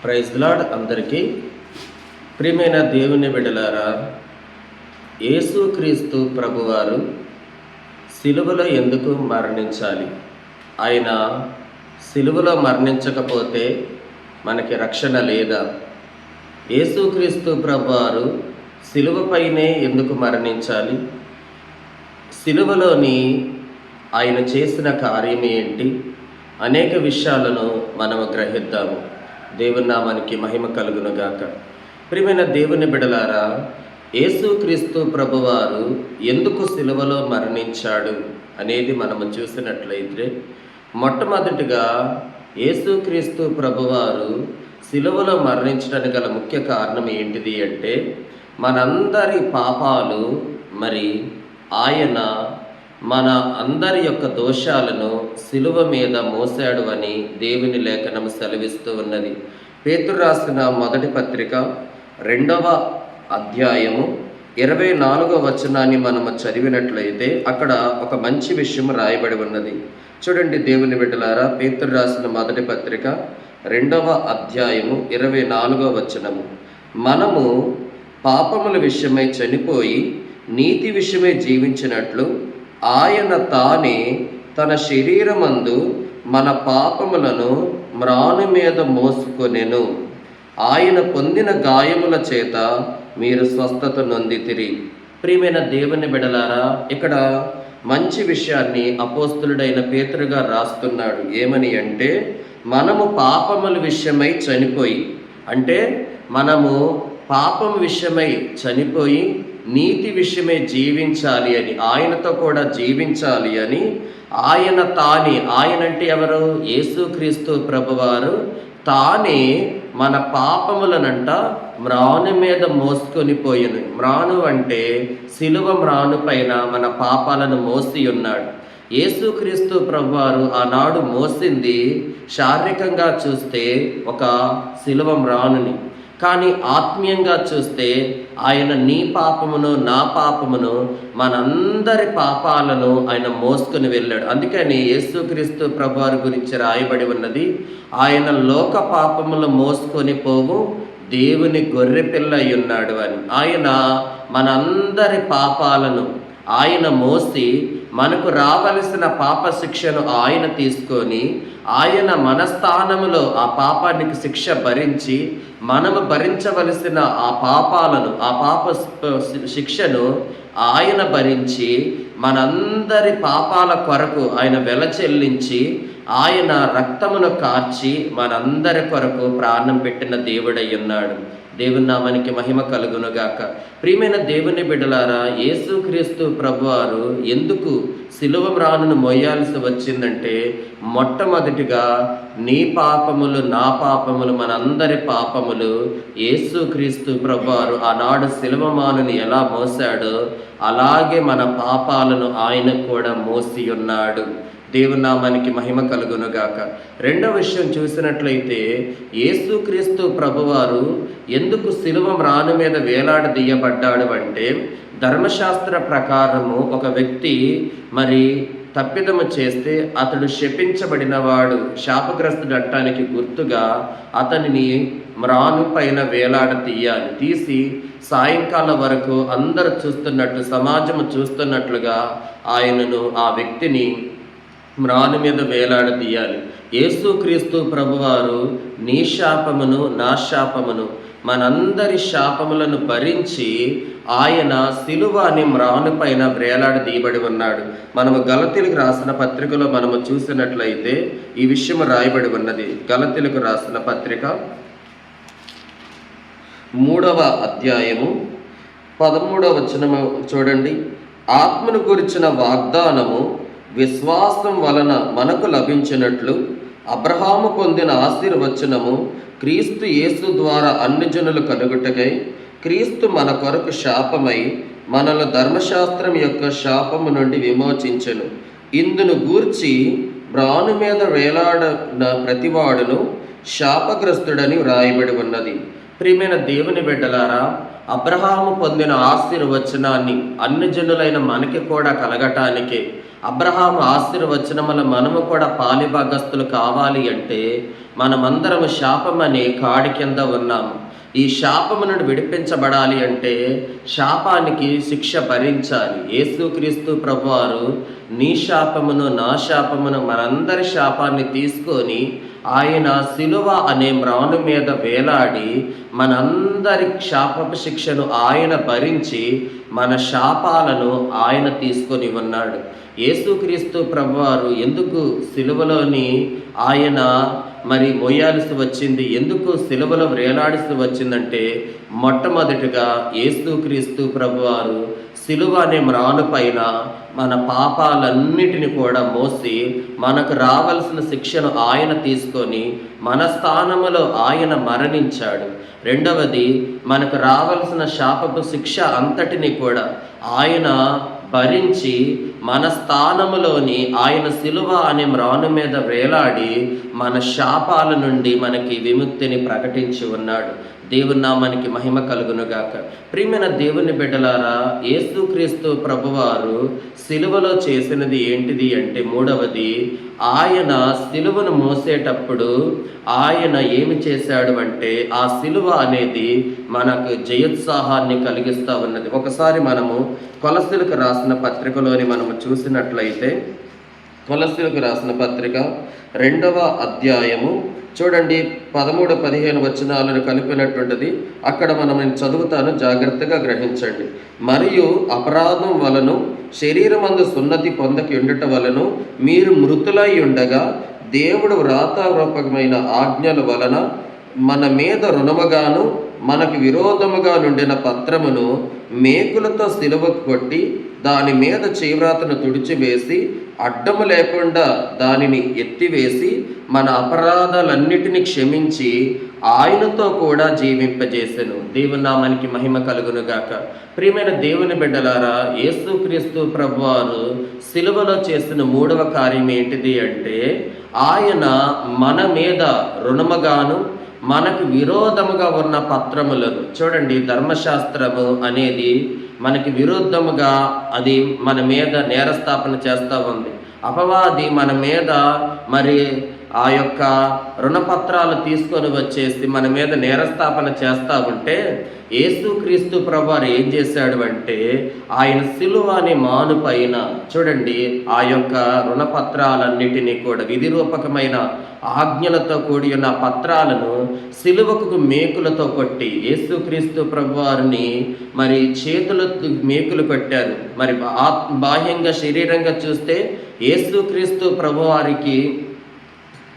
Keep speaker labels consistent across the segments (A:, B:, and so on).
A: Praise lord. అందరికీ ప్రియమైన దేవుని బిడ్డలారా, యేసుక్రీస్తు ప్రభువారు సిలువలో ఎందుకు మరణించాలి? ఆయన సిలువలో మరణించకపోతే మనకి రక్షణ లేదా? యేసుక్రీస్తు ప్రభువారు సిలువపైనే ఎందుకు మరణించాలి? సిలువలోని ఆయన చేసిన కార్యం ఏంటి? అనేక విషయాలను మనము గ్రహిద్దాము. దేవుని నామానికి మహిమ కలుగునుగాక. ప్రియమైన దేవుని బిడలారా, యేసుక్రీస్తు ప్రభువారు ఎందుకు సిలువలో మరణించాడు అనేది మనము చూసినట్లయితే, మొట్టమొదటిగా యేసుక్రీస్తు ప్రభువారు సిలువలో మరణించడానికి గల ముఖ్య కారణం ఏంటిది అంటే, మనందరి పాపాలు ఆయన మన అందరి యొక్క దోషాలను సిలువ మీద మోసాడు అని దేవుని లేఖనం సెలవిస్తూ ఉన్నది. పేతురు రాసిన మొదటి పత్రిక 2వ అధ్యాయము 24వ వచనాన్ని మనము చదివినట్లయితే అక్కడ ఒక మంచి విషయం రాయబడి ఉన్నది. చూడండి దేవుని బిడ్డలారా, పేతురు రాసిన మొదటి పత్రిక 2వ అధ్యాయము 24వ వచనము. మనము పాపముల విషయమై చనిపోయి నీతి విషయమై జీవించినట్లు ఆయన తానే తన శరీరమందు మన పాపములను మ్రాను మీద మోసుకొనెను. ఆయన పొందిన గాయముల చేత మీరు స్వస్థత నొందితిరి. ప్రియమైన దేవుని బిడలారా, ఇక్కడ మంచి విషయాన్ని అపోస్తులుడైన పేతురు గారు రాస్తున్నాడు. ఏమని అంటే, మనము పాపముల విషయమై చనిపోయి, అంటే మనము పాపం విషయమై చనిపోయి నీతి విషయమై జీవించాలి అని, ఆయనతో కూడా జీవించాలి అని ఆయన అంటే ఎవరు? యేసుక్రీస్తు ప్రభువారు తానే మన పాపములనంట మ్రాను మీద మోసుకొని పోయెను. మ్రాను అంటే సిలువ మ్రాను పైన మన పాపాలను మోసి ఉన్నాడు. యేసుక్రీస్తు ప్రభువారు ఆనాడు మోసింది శారీరకంగా చూస్తే ఒక సిలువ మ్రానుని, కానీ ఆత్మీయంగా చూస్తే ఆయన నీ పాపమును నా పాపమును మనందరి పాపాలను ఆయన మోసుకుని వెళ్ళాడు. అందుకని యేసుక్రీస్తు ప్రభువారి గురించి రాయబడి ఉన్నది, ఆయన లోక పాపములు మోసుకొని పోవు దేవుని గొర్రె పిల్ల అయి ఉన్నాడు అని. ఆయన మనందరి పాపాలను ఆయన మోసి మనకు రావలసిన పాప శిక్షను ఆయన తీసుకొని, ఆయన మన స్థానములో ఆ పాపానికి శిక్ష భరించి, మనము భరించవలసిన ఆ పాపాలను, ఆ పాప శిక్షను ఆయన భరించి మనందరి పాపాల కొరకు ఆయన వెల చెల్లించి, ఆయన రక్తమును కార్చి మనందరి కొరకు ప్రాణం పెట్టిన దేవుడై ఉన్నాడు. దేవుని నామానికి మహిమ కలుగునుగాక. ప్రియమైన దేవుని బిడ్డలారా, యేసుక్రీస్తు ప్రభువారు ఎందుకు సిలువ మ్రానును మోయాల్సి వచ్చిందంటే, మొట్టమొదటిగా నీ పాపములు నా పాపములు మనందరి పాపములు యేసుక్రీస్తు ప్రభువారు ఆనాడు సిలువ మ్రానుని ఎలా మోసాడో అలాగే మన పాపాలను ఆయన కూడా మోసి ఉన్నాడు. దేవుని నామానికి మహిమ కలుగునుగాక. రెండవ విషయం చూసినట్లయితే, యేసుక్రీస్తు ప్రభువారు ఎందుకు సిలువ మ్రాను మీద వేలాడదీయబడ్డాడు అంటే, ధర్మశాస్త్ర ప్రకారము ఒక వ్యక్తి తప్పిదము చేస్తే అతడు శపించబడినవాడు, శాపగ్రస్తుడు అంటానికి గుర్తుగా అతనిని మ్రాను పైన వేలాడతీయాలి. తీసి సాయంకాలం వరకు అందరూ చూస్తున్నట్టు, సమాజము చూస్తున్నట్లుగా ఆయనను, ఆ వ్యక్తిని మ్రాను మీద వేలాడదీయాలి. యేసుక్రీస్తు ప్రభువారు నీ శాపమును నా శాపమును మనందరి శాపములను భరించి ఆయన సిలువ అనే మ్రాను పైన వేలాడదీయబడి ఉన్నాడు. మనము గలతీలకు రాసిన పత్రికలో మనము చూసినట్లయితే ఈ విషయం రాయబడి ఉన్నది. గలతీలకు రాసిన పత్రిక 3వ అధ్యాయము 13వ వచనము చూడండి. ఆత్మను గురించిన వాగ్దానము విశ్వాసం వలన మనకు లభించినట్లు అబ్రహాము పొందిన ఆశీర్వచనము క్రీస్తు యేసు ద్వారా అన్ని జనులు కలుగుటకై క్రీస్తు మన కొరకు శాపమై మనల ధర్మశాస్త్రం యొక్క శాపము నుండి విమోచించెను. ఇందును గూర్చి మ్రాను మీద వేలాడిన ప్రతివాడును శాపగ్రస్తుడని వ్రాయబడి ఉన్నది. ప్రియమైన దేవుని బిడ్డలారా, అబ్రహాము పొందిన ఆశీర్వచనాన్ని అన్ని జనులైన మనకి కూడా కలగటానికి అబ్రహాము ఆశీర్వచనముల మనము కూడా పాలిభాగస్తులు కావాలి అంటే మనమందరము శాపమనే కాడి కింద ఉన్నాము. ఈ శాపము నుండి విడిపించబడాలి అంటే శాపానికి శిక్ష భరించాలి. యేసుక్రీస్తు ప్రభువారు నీ శాపమును నా శాపమును మనందరి శాపాన్ని తీసుకొని ఆయన సిలువ అనే మ్రాను మీద వేలాడి మనందరి శాపపు శిక్షను ఆయన భరించి మన శాపాలను ఆయన తీసుకొని ఉన్నాడు. యేసుక్రీస్తు ప్రభువారు ఎందుకు సిలువలోని ఆయన మోయాల్సి వచ్చింది, ఎందుకు సిలువలో వేలాడాల్సి వచ్చిందంటే మొట్టమొదటిగా యేసుక్రీస్తు ప్రభువారు సిలువ అనే మ్రాను పైన మన పాపాలన్నిటిని కూడా మోసి మనకు రావాల్సిన శిక్షను ఆయన తీసుకొని మన స్థానములో ఆయన మరణించాడు. రెండవది, మనకు రావాల్సిన శాపపు శిక్ష అంతటిని కూడా ఆయన భరించి మన స్థానములోని ఆయన సిలువ అనే మ్రాను మీద వేలాడి మన శాపాల నుండి మనకి విముక్తిని ప్రకటించి ఉన్నాడు. దేవుని నామానికి మహిమ కలుగునుగాక. ప్రియమైన దేవుని బిడ్డలారా, యేసుక్రీస్తు ప్రభువారు సిలువలో చేసినది ఏంటిది అంటే మూడవది, ఆయన సిలువను మోసేటప్పుడు ఆయన ఏమి చేశాడు అంటే ఆ సిలువ అనేది మనకు జయోత్సాహాన్ని కలిగిస్తూ ఉన్నది. ఒకసారి మనము కొలస్సీలకు రాసిన పత్రికలోని మనము చూసినట్లయితే, కొలస్సీలకు రాసిన పత్రిక 2వ అధ్యాయము చూడండి, 13-15 వచనాలను కలిపినటువంటిది. అక్కడ నేను చదువుతాను, జాగ్రత్తగా గ్రహించండి. మరియు అపరాధం వలను శరీరమందు సున్నతి పొందకి ఉండట వలను మీరు మృతులై ఉండగా దేవుడు వ్రాతారూపకమైన ఆజ్ఞల వలన మన మీద రుణముగాను మనకు విరోధముగా నుండిన పత్రమును మేకులతో సిలువకు కొట్టి దాని మీద చేవ్రాతను తుడిచివేసి అడ్డము లేకుండా దానిని ఎత్తివేసి మన అపరాధాలన్నిటినీ క్షమించి ఆయనతో కూడా జీవింపజేసెను. దేవుని నామానికి మహిమ కలుగునుగాక. ప్రియమైన దేవుని బిడ్డలారా, యేసుక్రీస్తు ప్రభువారు సిలువలో చేసిన 3వ కార్యం ఏంటిది అంటే ఆయన మన మీద రుణముగాను మనకు విరోధముగా ఉన్న పత్రములను, చూడండి, ధర్మశాస్త్రము అనేది మనకి విరుద్ధముగా అది మన మీద నేరస్థాపన చేస్తూ ఉంది. అపవాది మన మీద ఆ యొక్క రుణపత్రాలు తీసుకొని వచ్చేసి మన మీద నేరస్థాపన చేస్తూ ఉంటే యేసుక్రీస్తు ప్రభువారు ఏం చేశాడు అంటే ఆయన సిలువ అనే మాను పైన, చూడండి, ఆ యొక్క రుణపత్రాలన్నిటినీ కూడా విధిరూపకమైన ఆజ్ఞలతో కూడి ఉన్న పత్రాలను సిలువకు మేకులతో కొట్టి యేసుక్రీస్తు ప్రభువారిని చేతులతో మేకులు కొట్టారు. బాహ్యంగా శరీరంగా చూస్తే యేసుక్రీస్తు ప్రభువారికి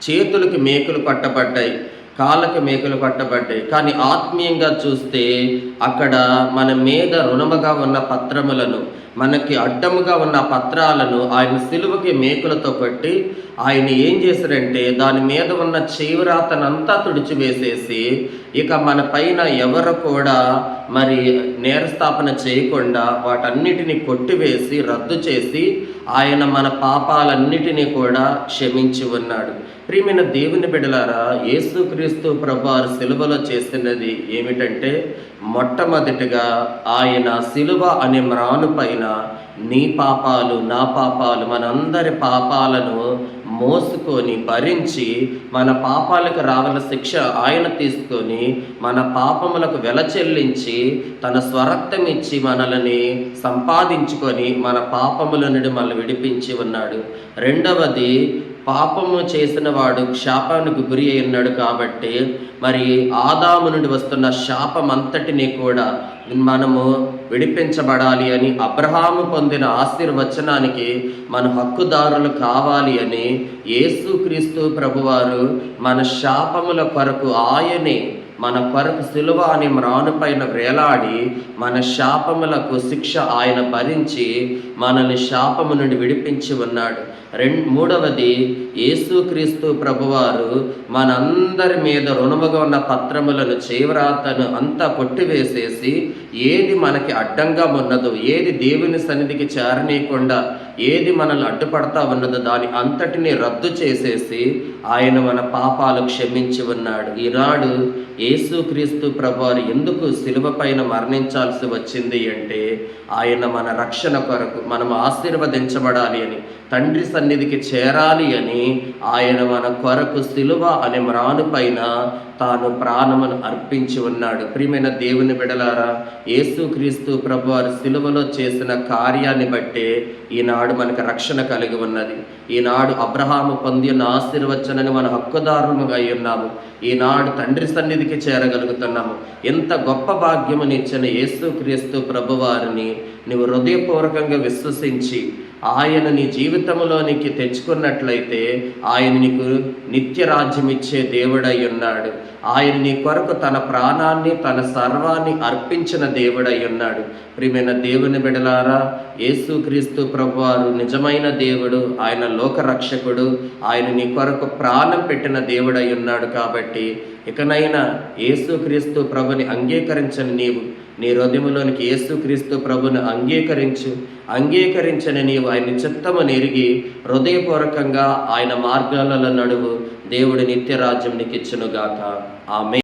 A: చేతులకి మేకులు పట్టబడ్డాయి, కాళ్ళకి మేకులు పట్టబడ్డాయి. కానీ ఆత్మీయంగా చూస్తే అక్కడ మన మీద రుణముగా ఉన్న పత్రములను, మనకి అడ్డముగా ఉన్న పత్రాలను ఆయన సిలువకి మేకులతో కొట్టి ఆయన ఏం చేశారంటే దాని మీద ఉన్న చేవ్రాతనంతా తుడిచివేసేసి ఇక మన పైన ఎవరు కూడా నేరస్థాపన చేయకుండా వాటన్నిటిని కొట్టివేసి రద్దు చేసి ఆయన మన పాపాలన్నిటినీ కూడా క్షమించి ఉన్నాడు. ప్రియమైన దేవుని బిడ్డలారా, యేసుక్రీస్తు ప్రభువారు సిలువలో చేసినది ఏమిటంటే మొట్టమొదటిగా ఆయన సిలువ అనే మ్రాను పైన నీ పాపాలు నా పాపాలు మనందరి పాపాలను మోసుకొని భరించి మన పాపాలకు రావాల్సిన శిక్ష ఆయన తీసుకొని మన పాపములకు వెల చెల్లించి తన స్వరక్తం ఇచ్చి మనల్ని సంపాదించుకొని మన పాపముల నుండి మనల్ని విడిపించి ఉన్నాడు. రెండవది, పాపము చేసిన వాడు శాపానికి గురి అయి ఉన్నాడు కాబట్టి ఆదాము నుండి వస్తున్న శాపం అంతటినీ కూడా మనము విడిపించబడాలి అని అబ్రహాము పొందిన ఆశీర్వచనానికి మన హక్కుదారులు కావాలి అని యేసుక్రీస్తు ప్రభువారు మన శాపముల కొరకు ఆయనే మన కొరకు సిలువ అనే మ్రాను పైన వేలాడి మన శాపములకు శిక్ష ఆయన భరించి మనల్ని శాపము నుండి విడిపించి ఉన్నాడు. మూడవది, యేసుక్రీస్తు ప్రభువారు మనందరి మీద రుణముగా ఉన్న పత్రములను చేవ్రాతను అంతా కొట్టివేసేసి ఏది మనకి అడ్డంగా ఉన్నదో, ఏది దేవుని సన్నిధికి చేరనీయకుండా ఏది మనల్ని అడ్డుపడతా ఉన్నదో దాని అంతటిని రద్దు చేసేసి ఆయన మన పాపాలు క్షమించి ఉన్నాడు. ఈనాడు యేసుక్రీస్తు ప్రభువారు ఎందుకు శిలువ పైన మరణించాల్సి వచ్చింది అంటే ఆయన మన రక్షణ కొరకు, మనం ఆశీర్వదించబడాలి అని, తండ్రి సన్నిధికి చేరాలి అని ఆయన మన కొరకు శిలువ అనే మ్రాను పైన తాను ప్రాణమును అర్పించి ఉన్నాడు. ప్రియమైన దేవుని బిడలారా, యేసుక్రీస్తు ప్రభువారు శిలువలో చేసిన కార్యాన్ని బట్టే ఈనాడు మనకు రక్షణ కలిగి ఉన్నది. ఈనాడు అబ్రహాము పొందిన ఆశీర్వచనని మన హక్కుదారులుగా అయి ఉన్నాము. ఈనాడు తండ్రి సన్నిధికి చేరగలుగుతున్నాము. ఎంత గొప్ప భాగ్యమునిచ్చిన యేసుక్రీస్తు ప్రభువారిని నువ్వు హృదయపూర్వకంగా విశ్వసించి ఆయన నీ జీవితంలోనికి తెచ్చుకున్నట్లయితే ఆయన నీకు నిత్య రాజ్యం ఇచ్చే దేవుడై ఉన్నాడు. ఆయన నీ కొరకు తన ప్రాణాన్ని, తన సర్వాన్ని అర్పించిన దేవుడై ఉన్నాడు. ప్రియమైన దేవుని బిడలారా, యేసుక్రీస్తు ప్రభువారు నిజమైన దేవుడు, ఆయన లోకరక్షకుడు, ఆయన నీ కొరకు ప్రాణం పెట్టిన దేవుడై ఉన్నాడు. కాబట్టి ఇకనైనా యేసుక్రీస్తు ప్రభుని అంగీకరించని నీవు నీ హృదయంలోనికి యేసుక్రీస్తు ప్రభుని అంగీకరించని నీవు ఆయన చిత్తమును ఎరిగి హృదయపూర్వకంగా ఆయన మార్గాలలో నడువు. దేవుడి నిత్య రాజ్యం నీకు ఇచ్చునుగాక. ఆమేన్.